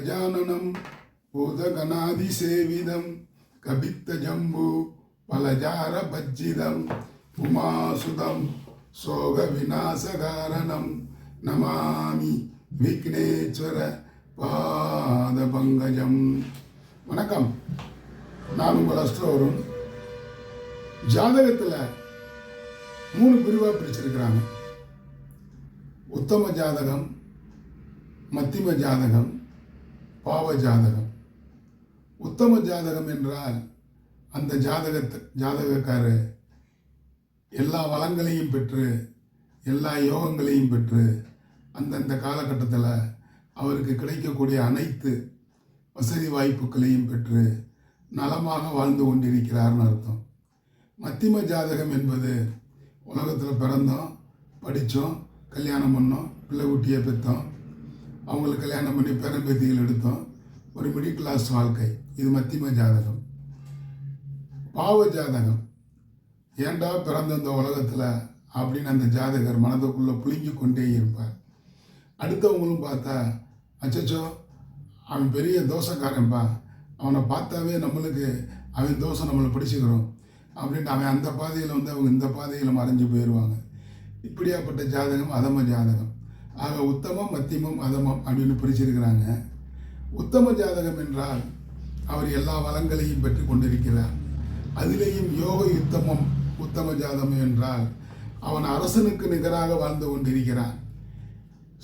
கஜானனம் பூதகணாதிசேவிதம் கபித்த ஜம்பு பலஜார பஜ்ஜிதம் உமாசுதம் சோக விநாசகாரணம் நமாமி விக்னேஸ்வர பாத பங்கஜம். வணக்கம், நான் உங்கள் அஸ்ட்ரோவருண். ஜாதகத்தில் 3 பிரிவாக பிரிச்சிருக்கிறாங்க. உத்தம ஜாதகம், மத்திம ஜாதகம், பாவ ஜாதகம். உத்தம ஜாதகம் என்றால் அந்த ஜாதகக்காரர் எல்லா வளங்களையும் பெற்று எல்லா யோகங்களையும் பெற்று அந்தந்த காலகட்டத்தில் அவருக்கு கிடைக்கக்கூடிய அனைத்து வசதி வாய்ப்புகளையும் பெற்று நலமாக வாழ்ந்து கொண்டிருக்கிறார்னு அர்த்தம். மத்திம ஜாதகம் என்பது உலகத்தில் பிறந்தோம், படித்தோம், கல்யாணம் பண்ணோம், பிள்ளை குட்டியை பெற்றோம், அவங்களுக்கு கல்யாணம் பண்ணி பேரம்பேத்திகள் எடுத்தோம், ஒரு மிடில் கிளாஸ் வாழ்க்கை. இது மத்திம ஜாதகம். பாவ ஜாதகம், ஏண்டா பிறந்த இந்த உலகத்தில் அப்படின்னு அந்த ஜாதகர் மனதுக்குள்ளே புழுங்கி கொண்டே இருப்பார். அடுத்தவங்களும் பார்த்தா, அச்சச்சோ அவன் பெரிய தோசைக்காரன்பா, அவனை பார்த்தாவே நம்மளுக்கு அவன் தோசை நம்மளை பிடிச்சிக்கிறோம் அப்படின்ட்டு அவன் அந்த பாதையில் வந்து அவங்க இந்த பாதையில் மறைஞ்சு போயிடுவாங்க. இப்படியாப்பட்ட ஜாதகம் அதம ஜாதகம். ஆக உத்தமம், மத்தியமம், அதமம் அப்படின்னு பிரிச்சிருக்கிறாங்க. உத்தம ஜாதகம் என்றால் அவர் எல்லா வளங்களையும் பெற்று கொண்டிருக்கிறார். அதிலேயும் யோக யுத்தமம் உத்தம ஜாதகம் என்றால் அவன் அரசனுக்கு நிகராக வாழ்ந்து கொண்டிருக்கிறான்.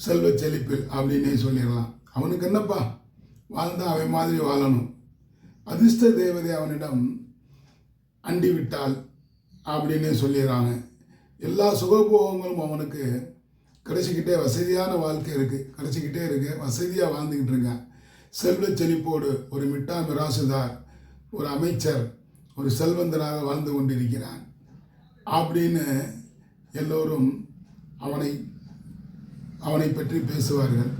செல்வ செழிப்பில் அப்படின்னே சொல்லிடலாம். அவனுக்கு என்னப்பா, வாழ்ந்தா அவன் மாதிரி வாழணும். அதிர்ஷ்ட தேவதை அவனிடம் அண்டி விட்டால் அப்படின்னே சொல்லிடுறாங்க. எல்லா சுகபோகங்களும் அவனுக்கு கிடைச்சிக்கிட்டே, வசதியான வாழ்க்கை இருக்குது, கிடைச்சிக்கிட்டே இருக்கு, வசதியாக வாழ்ந்துக்கிட்டு இருங்க. செல்வ செழிப்போடு ஒரு மிட்டா மிராசுதார், ஒரு அமைச்சர், ஒரு செல்வந்தனாக வாழ்ந்து கொண்டிருக்கிறான் அப்படின்னு எல்லோரும் அவனை பற்றி பேசுவார்கள்.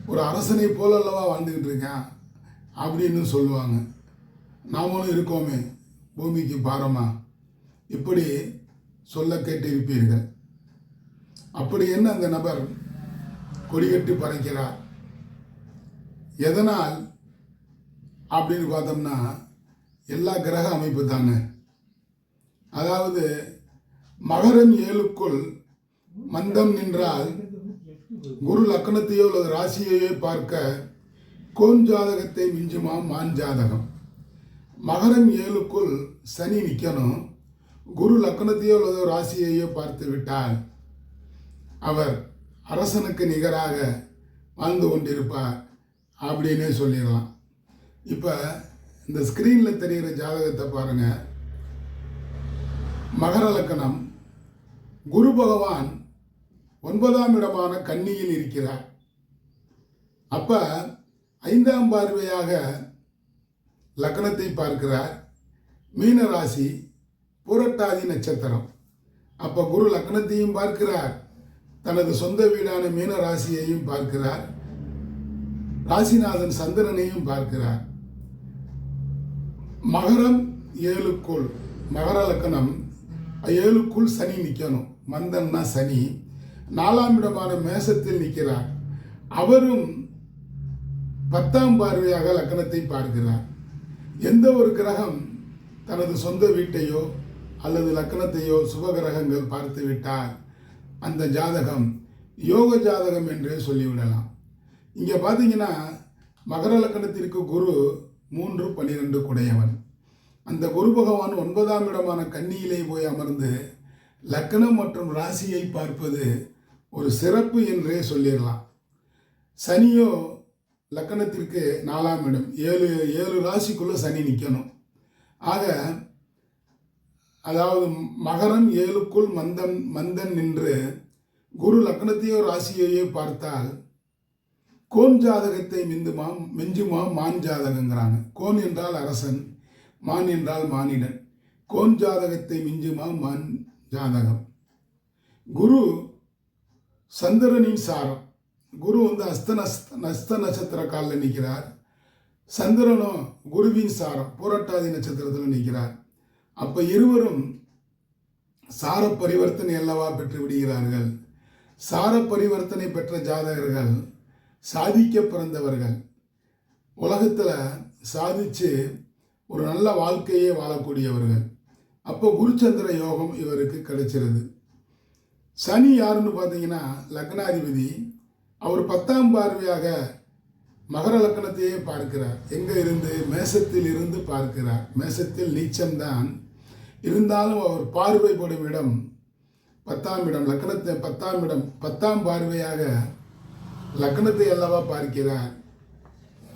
ஒரு அரசனை போல அல்லவா வாழ்ந்துக்கிட்டு இருக்கான் அப்படின்னு சொல்லுவாங்க. நாமளும் இருக்கோமே பூமிக்கு பாரமா, இப்படி சொல்ல கேட்டிருப்பீர்கள். அப்படி என்ன அந்த நபர் கொடிகட்டி பறக்கிறார்? எதனால் அப்படின்னு பார்த்தோம்னா எல்லா கிரக அமைப்பு தாங்க. அதாவது மகரம் 7க்குள் மந்தம் நின்றால் குரு லக்னத்தையோ அல்லது ராசியையோ பார்க்க கோன் ஜாதகத்தை மிஞ்சுமா மான் ஜாதகம். மகரம் 7க்குள் சனி நிற்கணும், குரு லக்னத்தையோ அல்லது ராசியையோ பார்த்து விட்டால் அவர் அரசனுக்கு நிகராக வாழ்ந்து கொண்டிருப்பார் அப்படின்னே சொல்லிடலாம். இப்போ இந்த ஸ்க்ரீனில் தெரிகிற ஜாதகத்தை பாருங்கள். மகர லக்னம், குரு பகவான் 9ஆம் இடமான கன்னியில் இருக்கிறார். அப்போ 5ஆம் பார்வையாக லக்னத்தை பார்க்கிறார். மீன ராசி, புரட்டாதி நட்சத்திரம். அப்போ குரு லக்னத்தையும் பார்க்கிறார், தனது சொந்த வீடான மீன ராசியையும் பார்க்கிறார், ராசிநாதன் சந்திரனையும் பார்க்கிறார். மகரம் 7க்குள், மகர லக்னம் 7க்குள் சனி நிற்கணும். மந்தன்னா சனி 4ஆம் இடமான மேசத்தில் நிற்கிறார். அவரும் 10ஆம் பார்வையாக லக்னத்தை பார்க்கிறார். எந்த ஒரு கிரகம் தனது சொந்த வீட்டையோ அல்லது லக்னத்தையோ சுபகிரகங்கள் பார்த்து விட்டால் அந்த ஜாதகம் யோக ஜாதகம் என்றே சொல்லிவிடலாம். இங்கே பார்த்தீங்கன்னா மகர லக்னத்திற்கு குரு 3-12 குடையவன். அந்த குரு பகவான் 9ஆம் இடமான கன்னியிலே போய் அமர்ந்து லக்னம் மற்றும் ராசியை பார்ப்பது ஒரு சிறப்பு என்றே சொல்லிடலாம். சனியோ லக்னத்திற்கு 4ஆம் இடம், 7 ராசிக்குள்ளே சனி நிற்கணும். ஆக அதாவது மகரம் 7க்குள் மந்தன் நின்று குரு லக்னத்தையோ ராசியையோ பார்த்தால் கோன் ஜாதகத்தை மிஞ்சுமா மான் ஜாதகங்கிறாங்க. கோன் என்றால் அரசன், மான் என்றால் மானிடன். கோன் ஜாதகத்தை மிஞ்சுமா மான் ஜாதகம். குரு சந்திரனின் சாரம். குரு வந்து அஸ்த நட்சத்திர காலில் நிற்கிறார். சந்திரனும் குருவின் சாரம் புரட்டாதி நட்சத்திரத்தில் நிற்கிறார். அப்போ இருவரும் சார பரிவர்த்தனை அல்லவா பெற்று விடுகிறார்கள். சார பரிவர்த்தனை பெற்ற ஜாதகர்கள் சாதிக்க பிறந்தவர்கள். உலகத்தில் சாதித்து ஒரு நல்ல வாழ்க்கையே வாழக்கூடியவர்கள். அப்போ குருச்சந்திர யோகம் இவருக்கு கிடைச்சிருது. சனி யாருன்னு பார்த்தீங்கன்னா லக்னாதிபதி. அவர் 10ஆம் பார்வையாக மகர லக்னத்தையே பார்க்கிறார். எங்கே இருந்து? மேசத்தில் இருந்து பார்க்கிறார். மேசத்தில் நீச்சம்தான் இருந்தாலும் அவர் பார்வைப்படும் இடம் 10ஆம் இடம். லக்னத்தை 10ஆம் இடம், 10ஆம் பார்வையாக லக்னத்தை அல்லவா பார்க்கிறார்.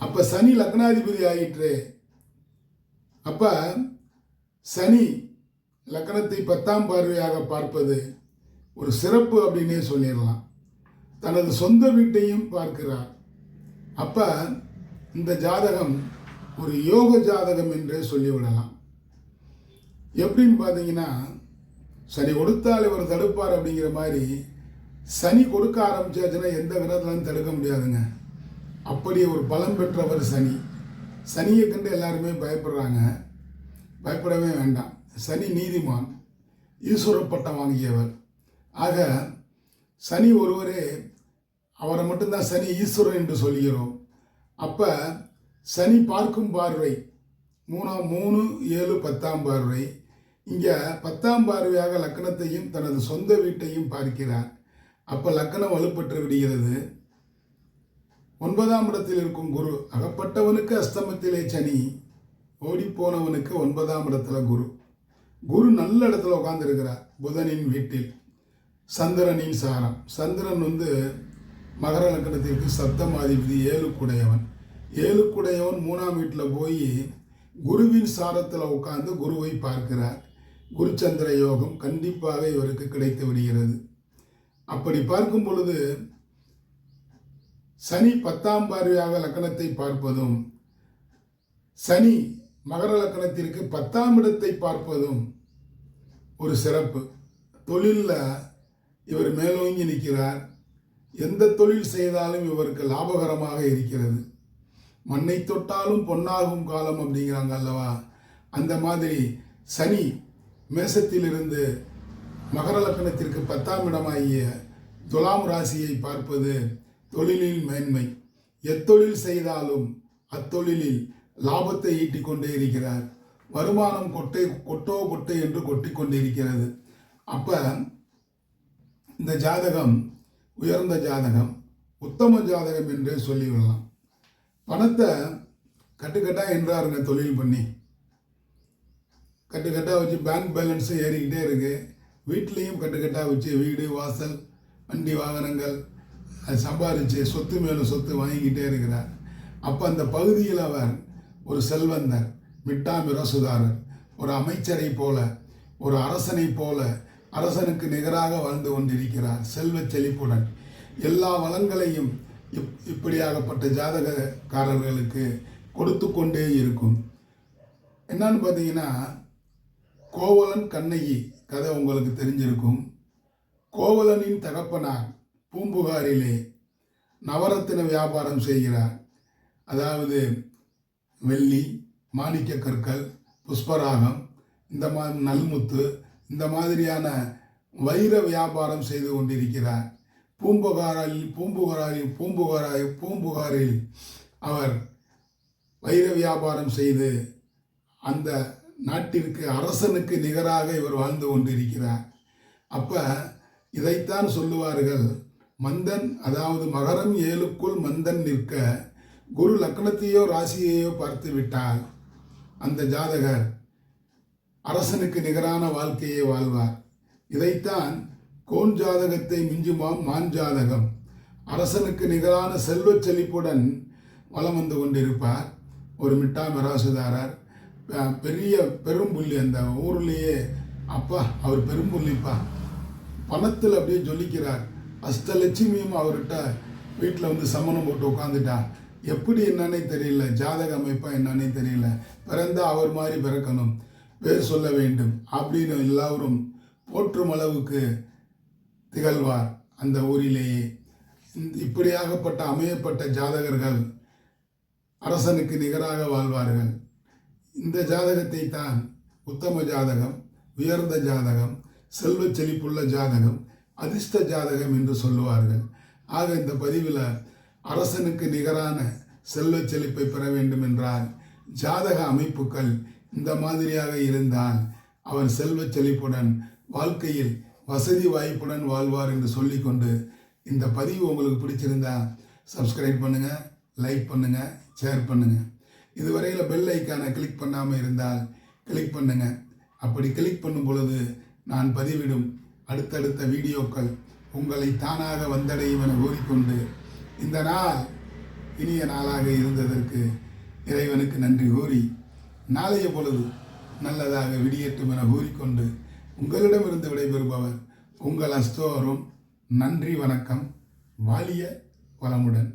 அப்போ சனி லக்னாதிபதி ஆயிற்று. அப்போ சனி லக்னத்தை 10ஆம் பார்வையாக பார்ப்பது ஒரு சிறப்பு அப்படின்னே சொல்லிடலாம். தனது சொந்த வீட்டையும் பார்க்கிறார். அப்போ இந்த ஜாதகம் ஒரு யோக ஜாதகம் என்றே சொல்லிவிடலாம். எப்படின்னு பார்த்தீங்கன்னா, சனி கொடுத்தால் இவர் தடுப்பார் அப்படிங்கிற மாதிரி சனி கொடுக்க ஆரம்பிச்சாச்சுன்னா எந்த கிரகத்திலும் தடுக்க முடியாதுங்க. அப்படி ஒரு பலம் பெற்றவர் சனி. சனியை கண்டு எல்லாருமே பயப்படுறாங்க. பயப்படவே வேண்டாம். சனி நீதிமான், ஈஸ்வர பட்டம் வாங்கியவர். ஆக சனி ஒருவரே, அவரை மட்டும்தான் சனி ஈஸ்வரன் என்று சொல்கிறோம். அப்போ சனி பார்க்கும் பார்வை 3, 7, 10ஆம் பார்வை. இங்கே 10ஆம் பார்வையாக லக்னத்தையும் தனது சொந்த வீட்டையும் பார்க்கிறார். அப்போ லக்னம் வலுப்பட்டு விடுகிறது. 9ஆம் இடத்தில் இருக்கும் குரு. அகப்பட்டவனுக்கு அஸ்தமத்திலே சனி, ஓடிப்போனவனுக்கு 9ஆம் இடத்துல குரு. குரு நல்ல இடத்துல உட்கார்ந்துருக்கிறார். புதனின் வீட்டில் சந்திரனின் சாரம். சந்திரன் மகர லக்னத்திற்கு சப்தமாதிபதி, 7க்குடையவன். 7க்குடையவன் 3ஆம் வீட்டில் போய் குருவின் சாரத்தில் உட்கார்ந்து குருவை பார்க்கிறார். குருச்சந்திர யோகம் கண்டிப்பாக இவருக்கு கிடைத்து விடுகிறது. அப்படி பார்க்கும் பொழுது சனி 10ஆம் பார்வையாக லக்னத்தை பார்ப்பதும், சனி மகர லக்னத்திற்கு 10ஆம் இடத்தை பார்ப்பதும் ஒரு சிறப்பு. தொழிலில் இவர் மேலோங்கி நிற்கிறார். எந்த தொழில் செய்தாலும் இவருக்கு லாபகரமாக இருக்கிறது. மண்ணை தொட்டாலும் பொன்னாகும் காலம் அப்படிங்கிறாங்க அல்லவா? அந்த மாதிரி சனி மேசத்திலிருந்து மகர லக்னத்திற்கு 10ஆம் இடமாகிய துலாம் ராசியை பார்ப்பது தொழிலில் மேன்மை. எத்தொழில் செய்தாலும் அத்தொழிலில் லாபத்தை ஈட்டிக் கொண்டே இருக்கிறார். வருமானம் கொட்டை என்று கொட்டி கொண்டிருக்கிறது. அப்போ இந்த ஜாதகம் உயர்ந்த ஜாதகம், உத்தம ஜாதகம் என்றே சொல்லிவிடலாம். பணத்தை கட்டுக்கட்டாக என்றாருங்க. தொழில் பண்ணி கட்டுக்கட்டாக வச்சு பேங்க் பேலன்ஸு ஏறிக்கிட்டே இருக்குது. வீட்லேயும் கட்டுக்கட்டாக வச்சு வீடு வாசல் வண்டி வாகனங்கள் சம்பாதிச்சு சொத்து மேலும் சொத்து வாங்கிக்கிட்டே இருக்கிறார். அப்போ அந்த பகுதியில் அவர் ஒரு செல்வந்தர், மிட்டாமிரசுதாரர், ஒரு அமைச்சரை போல, ஒரு அரசனை போல, அரசனுக்கு நிகராக வாழ்ந்து கொண்டிருக்கிறார். செல்வ செழிப்புடன் எல்லா வளங்களையும் இப்படியாகப்பட்ட ஜாதகக்காரர்களுக்கு கொடுத்து கொண்டே இருக்கும். என்னன்னு பார்த்தீங்கன்னா, கோவலன் கண்ணகி கதை உங்களுக்கு தெரிஞ்சிருக்கும். கோவலனின் தகப்பனார் பூம்புகாரிலே நவரத்தின வியாபாரம் செய்கிறார். அதாவது வெள்ளி, மாணிக்க கற்கள், புஷ்பராகம், இந்த மாதிரி நல்முத்து, இந்த மாதிரியான வைர வியாபாரம் செய்து கொண்டிருக்கிறார். பூம்புகாரில் அவர் வைர வியாபாரம் செய்து அந்த நாட்டிற்கு அரசனுக்கு நிகராக இவர் வாழ்ந்து கொண்டிருக்கிறார். அப்போ இதைத்தான் சொல்லுவார்கள், மந்தன், அதாவது மகரம் 7க்குள் மந்தன் நிற்க குரு லக்னத்தையோ ராசியையோ பார்த்து விட்டால் அந்த ஜாதகர் அரசனுக்கு நிகரான வாழ்க்கையை வாழ்வார். இதைத்தான் கோன் ஜாதகத்தை மிஞ்சுமாம் மான் ஜாதகம். அரசனுக்கு நிகரான செல்வ செழிப்புடன் வலம் வந்து கொண்டிருப்பார். ஒரு மிட்டா மிராசுதாரர், பெரிய பெரும்புள்ளி, அந்த ஊர்லேயே அப்பா அவர் பெரும்புள்ளிப்பா, பணத்தில் அப்படியே ஜொலிக்கிறார். அஷ்டலட்சுமியும் அவர்கிட்ட வீட்டில் சமணம் போட்டு உட்காந்துட்டா. எப்படி என்னன்னே தெரியல, ஜாதக அமைப்பா என்னன்னே தெரியல. பிறந்தா அவர் மாதிரி பிறக்கணும், பேர் சொல்ல வேண்டும் அப்படின்னு எல்லாரும் போற்றும் அளவுக்கு திகழ்வார் அந்த ஊரிலேயே. இப்படியாகப்பட்ட அமையப்பட்ட ஜாதகர்கள் அரசனுக்கு நிகராக வாழ்வார்கள். இந்த ஜாதகத்தை தான் உத்தம ஜாதகம், உயர்ந்த ஜாதகம், செல்வ செழிப்புள்ள ஜாதகம், அதிர்ஷ்ட ஜாதகம் என்று சொல்லுவார்கள். ஆக இந்த பதிவில் அரசனுக்கு நிகரான செல்வ செழிப்பை பெற வேண்டும் என்றால் ஜாதக அமைப்புகள் இந்த மாதிரியாக இருந்தால் அவர் செல்வ செழிப்புடன் வாழ்க்கையில் வசதி வாய்ப்புடன் வாழ்வார் என்று சொல்லிக்கொண்டு இந்த பதிவு உங்களுக்கு பிடிச்சிருந்தா சப்ஸ்கிரைப் பண்ணுங்கள், லைக் பண்ணுங்கள், ஷேர் பண்ணுங்கள். இதுவரையில் பெல் ஐக்கானை கிளிக் பண்ணாமல் இருந்தால் கிளிக் பண்ணுங்கள். அப்படி கிளிக் பண்ணும் பொழுது நான் பதிவிடும் அடுத்தடுத்த வீடியோக்கள் உங்களை தானாக வந்தடையும் என கூறிக்கொண்டு இந்த நாள் இனிய நாளாக இருந்ததற்கு இறைவனுக்கு நன்றி கூறி நாளைய பொழுது நல்லதாக விடியட்டும் என கூறிக்கொண்டு உங்களிடமிருந்து விடைபெறுபவர் உங்கள் அஸ்தோரும். நன்றி, வணக்கம். வாழிய வளமுடன்.